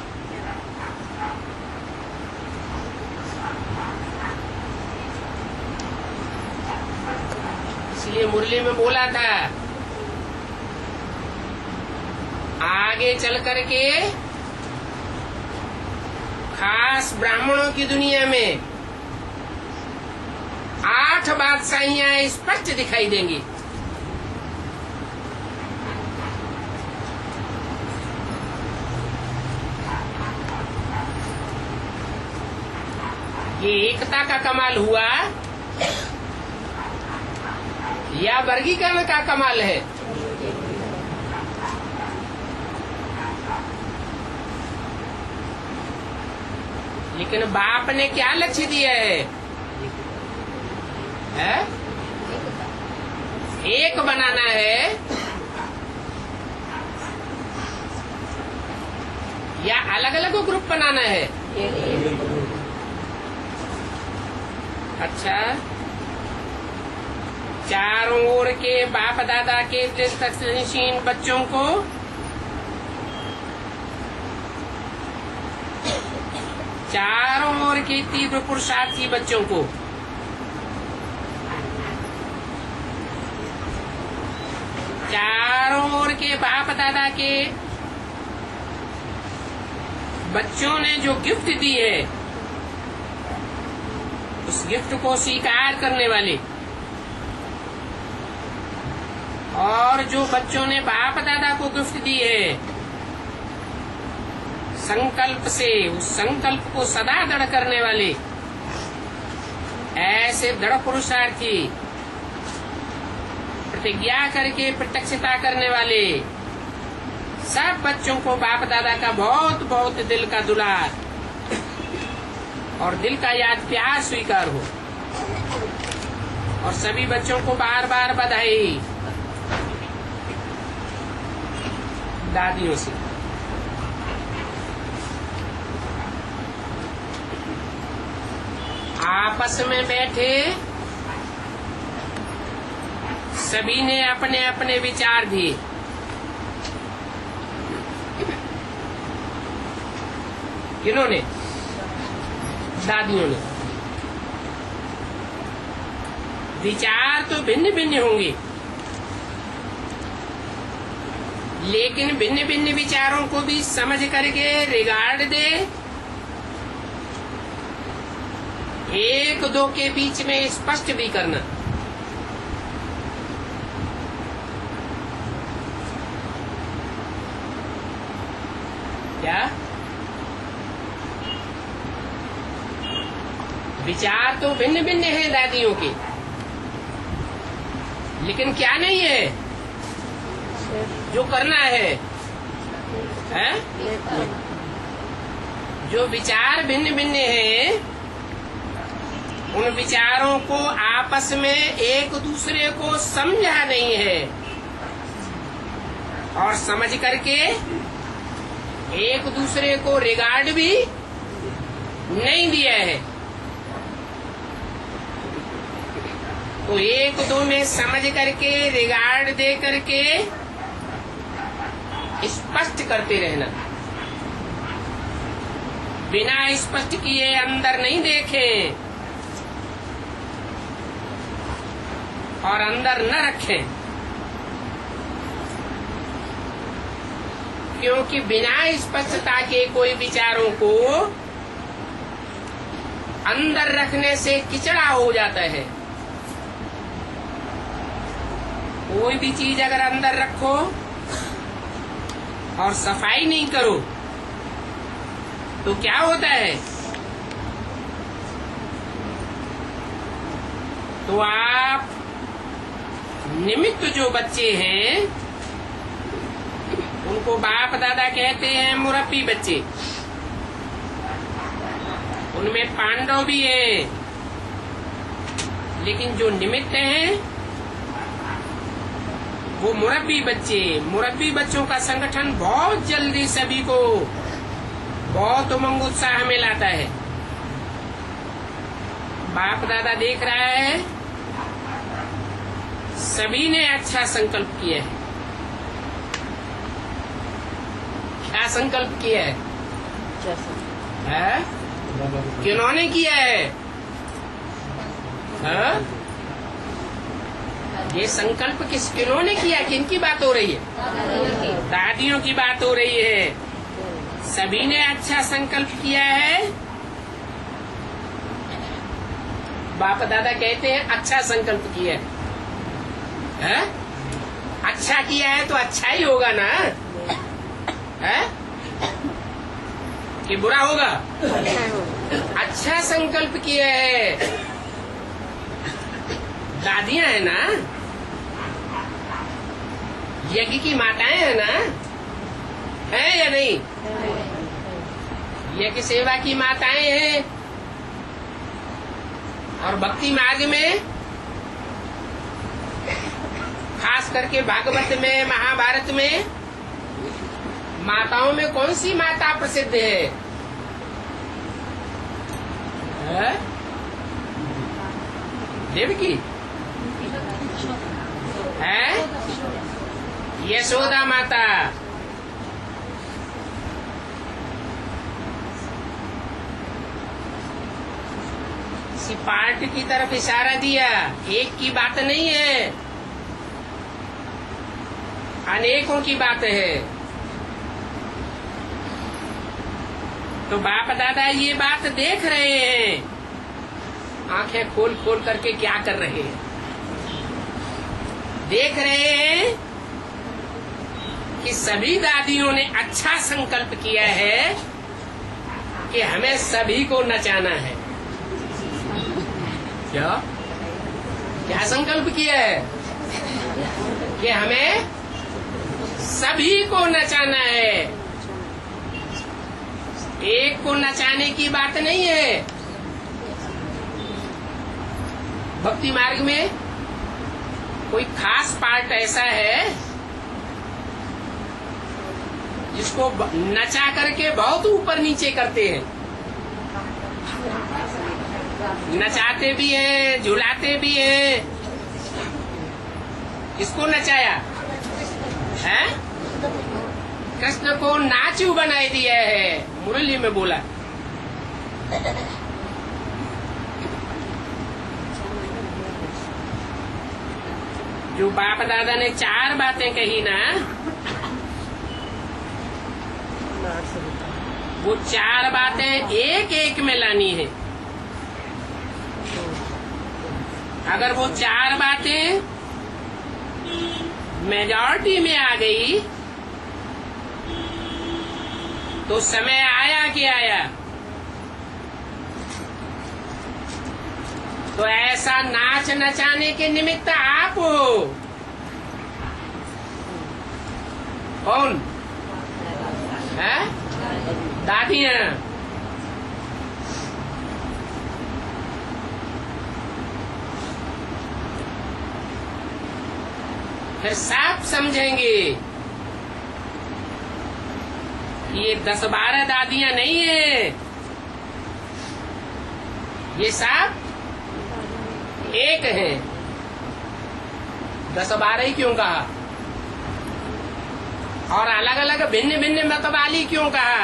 इसलिए मुरली में बोला था, आगे चल करके खास ब्राह्मणों की दुनिया में 8 बादशाहियां स्पष्ट दिखाई देंगी। ये एकता का कमाल हुआ या वर्गीकरण का कमाल है? लेकिन बाप ने क्या लक्ष्य दिया है? एक बनाना है या अलग अलग ग्रुप बनाना है? अच्छा, चारों ओर के बाप दादा के दृष्टिहीन बच्चों को चारों ओर के तीव्र पुरुषार्थी बच्चों को चारों ओर के बाप दादा के बच्चों ने जो गिफ्ट दी है उस गिफ्ट को स्वीकार करने वाले, और जो बच्चों ने बाप दादा को गिफ्ट दी है संकल्प से, उस संकल्प को सदा दृढ़ करने वाले, ऐसे दृढ़ पुरुषार्थी, प्रतिज्ञा करके प्रत्यक्षता करने वाले सब बच्चों को बाप दादा का बहुत बहुत दिल का दुलार और दिल का याद प्यार स्वीकार हो। और सभी बच्चों को बार बार बधाई दादियों से। आपस में बैठे सभी ने अपने अपने विचार दिए। किन्होंने? दादियों ने। विचार तो भिन्न भिन्न होंगे, लेकिन भिन्न भिन्न विचारों को भी समझ करके रिगार्ड दे, एक दो के बीच में स्पष्ट भी करना। क्या विचार तो भिन्न भिन्न है दादियों के, लेकिन क्या नहीं है जो करना है? जो विचार भिन्न भिन्न है उन विचारों को आपस में एक दूसरे को समझा नहीं है, और समझ करके एक दूसरे को रिगार्ड भी नहीं दिया है। तो एक दो में समझ करके रिगार्ड दे करके स्पष्ट करते रहना, बिना स्पष्ट किए अंदर नहीं देखें और अंदर न रखें, क्योंकि बिना स्पष्टता के कोई विचारों को अंदर रखने से किचड़ा हो जाता है। कोई भी चीज अगर अंदर रखो और सफाई नहीं करो तो क्या होता है? तो आप निमित्त जो बच्चे हैं उनको बाप दादा कहते हैं मुरब्बी बच्चे। उनमें पांडव भी है, लेकिन जो निमित्त हैं वो मुरब्बी बच्चे। मुरब्बी बच्चों का संगठन बहुत जल्दी सभी को बहुत उमंग उत्साह में लाता है। बाप दादा देख रहा है सभी ने अच्छा संकल्प किया है। क्या संकल्प किया है? किन्होंने किया है? ये संकल्प किन्होंने किया? किनकी बात हो रही है? दादियों की बात हो रही है। सभी ने अच्छा संकल्प किया है। बाप दादा कहते हैं अच्छा संकल्प किया है। अच्छा किया है तो अच्छा ही होगा ना, है? कि बुरा होगा? अच्छा संकल्प किया है। दादियां है ना, यज्ञ की माताएं है ना, है या नहीं? यज्ञ सेवा की माताएं हैं। और भक्ति मार्ग में खास करके भागवत में, महाभारत में माताओं में कौन सी माता प्रसिद्ध है? देवकी है, यशोदा माता। इसी पार्ट की तरफ इशारा दिया। एक की बात नहीं है, अनेकों की बात है। तो बाप दादा ये बात देख रहे हैं, आंखें खोल खोल करके क्या कर रहे हैं? देख रहे हैं कि सभी दादियों ने अच्छा संकल्प किया है कि हमें सभी को नचाना है। क्या क्या संकल्प किया है? कि हमें सभी को नचाना है। एक को नचाने की बात नहीं है। भक्ति मार्ग में कोई खास पार्ट ऐसा है जिसको नचा करके बहुत ऊपर नीचे करते हैं। नचाते भी हैं, झुलाते भी हैं। किसको नचाया है? कृष्ण को नाचू बनाए दिया है। मुरली में बोला जो बाप दादा ने 4 बातें कही ना, वो 4 बातें एक एक में लानी है। अगर वो 4 बातें मेजॉरिटी में आ गई तो समय आया कि आया। तो ऐसा नाच नचाने के निमित्त आप हो। कौन है? दादियां। फिर साफ समझेंगे ये 10-12 दादियां नहीं है, ये सब एक है। 10-12 ही क्यों कहा? और अलग अलग भिन्न भिन्न मत वाली क्यों कहा?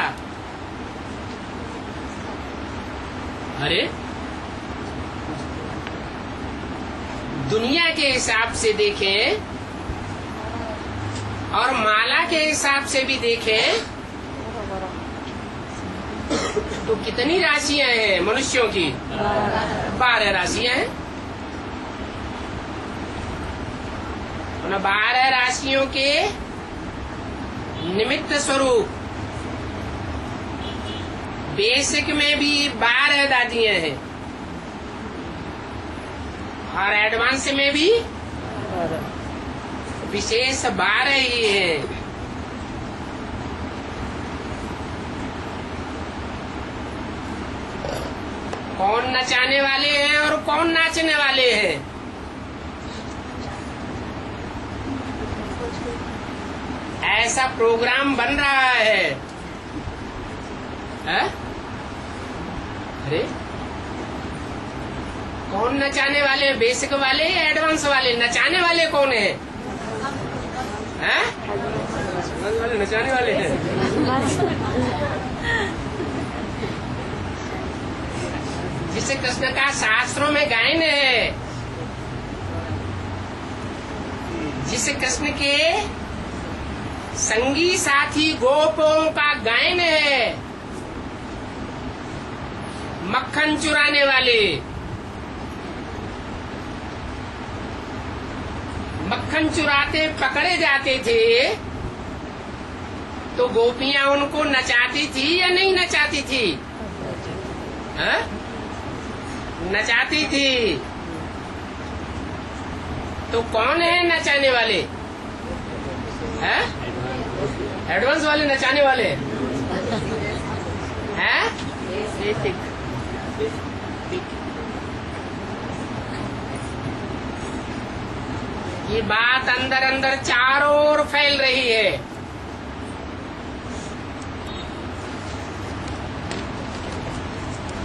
अरे दुनिया के हिसाब से देखें और माला के हिसाब से भी देखें तो कितनी राशियां हैं मनुष्यों की? 12 राशियां हैं। 12 राशियों के निमित्त स्वरूप बेसिक में भी 12 दादियां हैं और एडवांस में भी विशेष 12 ही है। कौन नचाने वाले हैं और कौन नाचने वाले हैं? ऐसा प्रोग्राम बन रहा है। अरे कौन नचाने वाले? बेसिक वाले या एडवांस वाले? नचाने वाले कौन है? वाले नचाने वाले हैं। जिसे कृष्ण का शास्त्रों में गायन है, जिसे कृष्ण के संगी साथी गोपों का गायन है। मक्खन चुराने वाले, मक्खन चुराते पकड़े जाते थे तो गोपियां उनको नचाती थी या नहीं नचाती थी? नचाती थी। तो कौन है नचाने वाले? एडवांस वाले नचाने वाले। है? ये बात अंदर अंदर चारों ओर फैल रही है।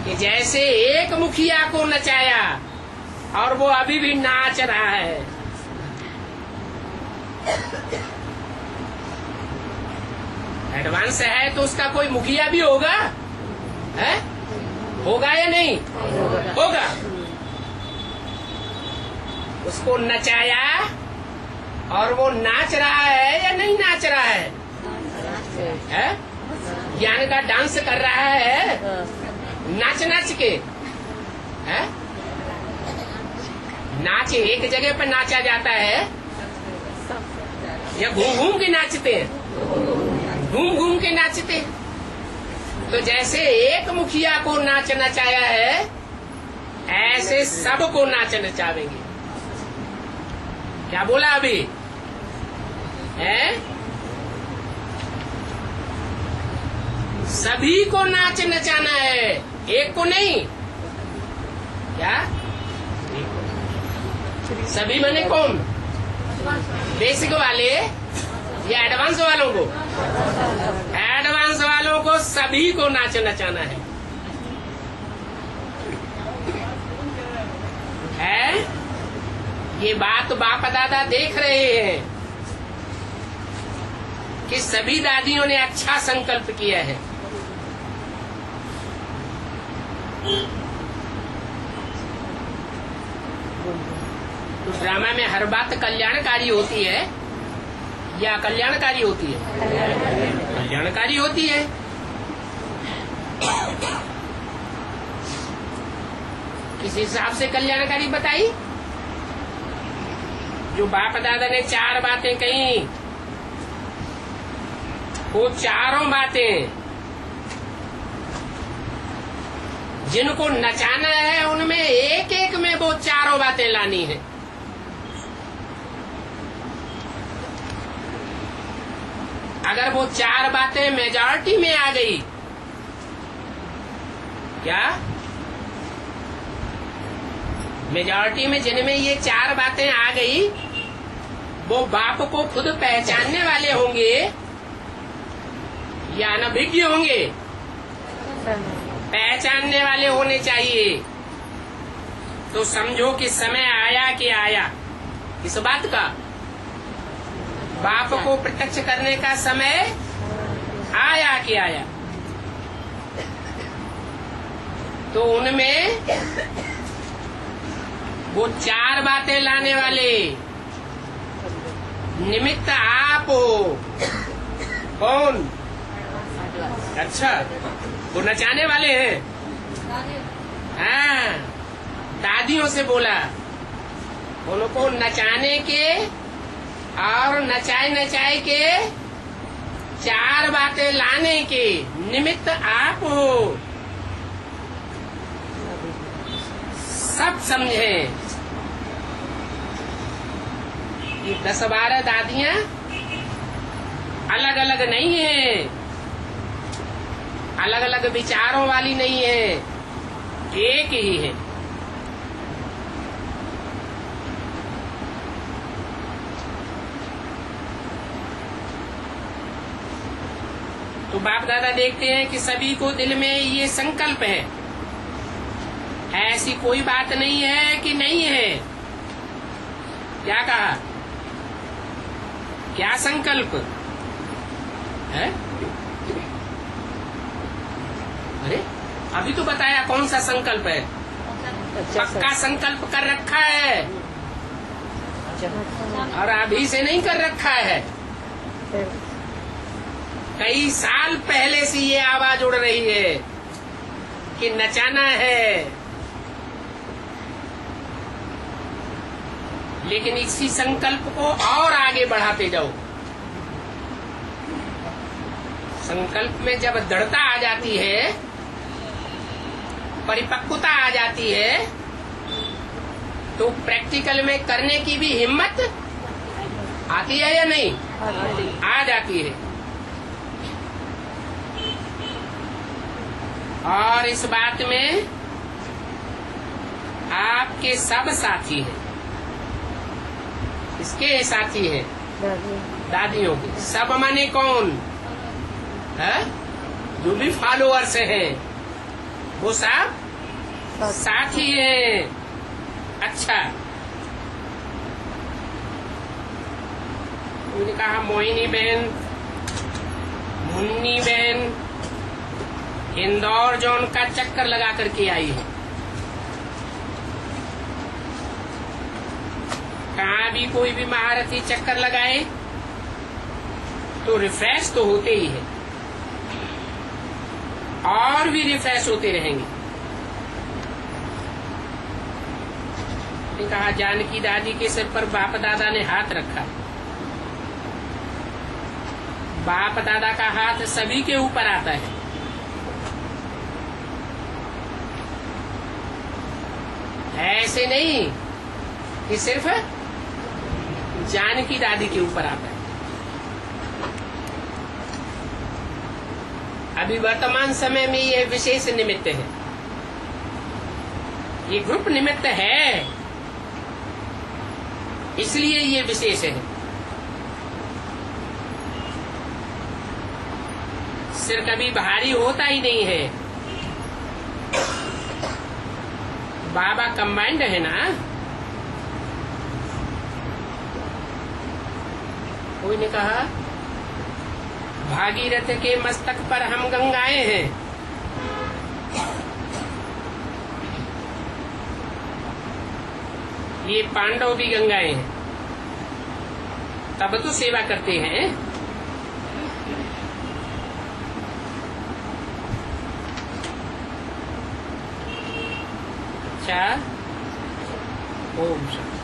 कि जैसे एक मुखिया को नचाया और वो अभी भी नाच रहा है। एडवांस है तो उसका कोई मुखिया भी होगा, है? होगा या नहीं होगा? उसको नचाया और वो नाच रहा है या नहीं नाच रहा है? ज्ञान का डांस कर रहा है नाच नाच के, है? नाच एक जगह पर नाचा जाता है या घूम घूम के नाचते हैं? घूम घूम के नाचते हैं। तो जैसे एक मुखिया को नाच नचाया है, ऐसे सबको नाच नचावेंगे। क्या बोला अभी? है? सभी को नाच नचाना है, एक को नहीं। क्या? सभी माने कौन? बेसिक वाले या एडवांस वालों को? एडवांस वालों को सभी को नाच नचाना है? ये बात बाप दादा देख रहे हैं कि सभी दादियों ने अच्छा संकल्प किया है। तो ड्रामा में हर बात कल्याणकारी होती है या कल्याणकारी होती है? कल्याणकारी होती है। किस हिसाब से कल्याणकारी बताई? जो बाप दादा ने चार बातें कही, वो चारों बातें जिनको नचाना है उनमें एक एक में वो चारों बातें लानी है। अगर वो चार बातें मेजॉरिटी में आ गई, क्या मेजॉरिटी में जिनमें ये चार बातें आ गई, वो बाप को खुद पहचानने वाले होंगे या अनभिज्ञ होंगे? पहचानने वाले होने चाहिए। तो समझो कि समय आया कि आया इस बात का, बाप को प्रत्यक्ष करने का समय आया कि आया। तो उनमें वो चार बातें लाने वाले निमित्त आप हो। कौन? अच्छा, वो नचाने वाले हैं। हाँ, दादियों से बोला उनको नचाने के और नचाए नचाए के चार बातें लाने के निमित्त आप हो। सब समझे। ये 10-12 दादियां अलग अलग नहीं है, अलग अलग विचारों वाली नहीं है, एक ही है। तो बाप दादा देखते हैं कि सभी को दिल में ये संकल्प है, ऐसी कोई बात नहीं है कि नहीं है। क्या कहा? क्या संकल्प है? अरे अभी तो बताया कौन सा संकल्प है। पक्का संकल्प कर रखा है और अभी से नहीं कर रखा है। कई साल पहले से ये आवाज उड़ रही है कि नचाना है, लेकिन इसी संकल्प को और आगे बढ़ाते जाओ। संकल्प में जब दृढ़ता आ जाती है, परिपक्वता आ जाती है, तो प्रैक्टिकल में करने की भी हिम्मत आती है या नहीं? आ जाती है। और इस बात में आपके सब साथी हैं। किसके साथी हैं? दादियों के। सब माने कौन है? जो भी फॉलोअर्स हैं वो सब साथी हैं। अच्छा, उन्होंने कहा मोहिनी बहन, मुन्नी बहन इंदौर जोन का चक्कर लगा करके आई है। कहाँ भी कोई भी महारथी चक्कर लगाए तो रिफ्रेश तो होते ही है और भी रिफ्रेश होते रहेंगे। कहा जानकी दादी के सिर पर बाप दादा ने हाथ रखा। बाप दादा का हाथ सभी के ऊपर आता है। ऐसे नहीं कि सिर्फ जानकी दादी के ऊपर आता है। अभी वर्तमान समय में ये विशेष निमित्त है, ये ग्रुप निमित्त है, इसलिए ये विशेष है। सिर कभी भारी होता ही नहीं है। बाबा कंबाइंड है ना। कोई ने कहा भागीरथ के मस्तक पर हम गंगाएं हैं। ये पांडव भी गंगाएं हैं, तब तो सेवा करते हैं। अच्छा, ओम शांति।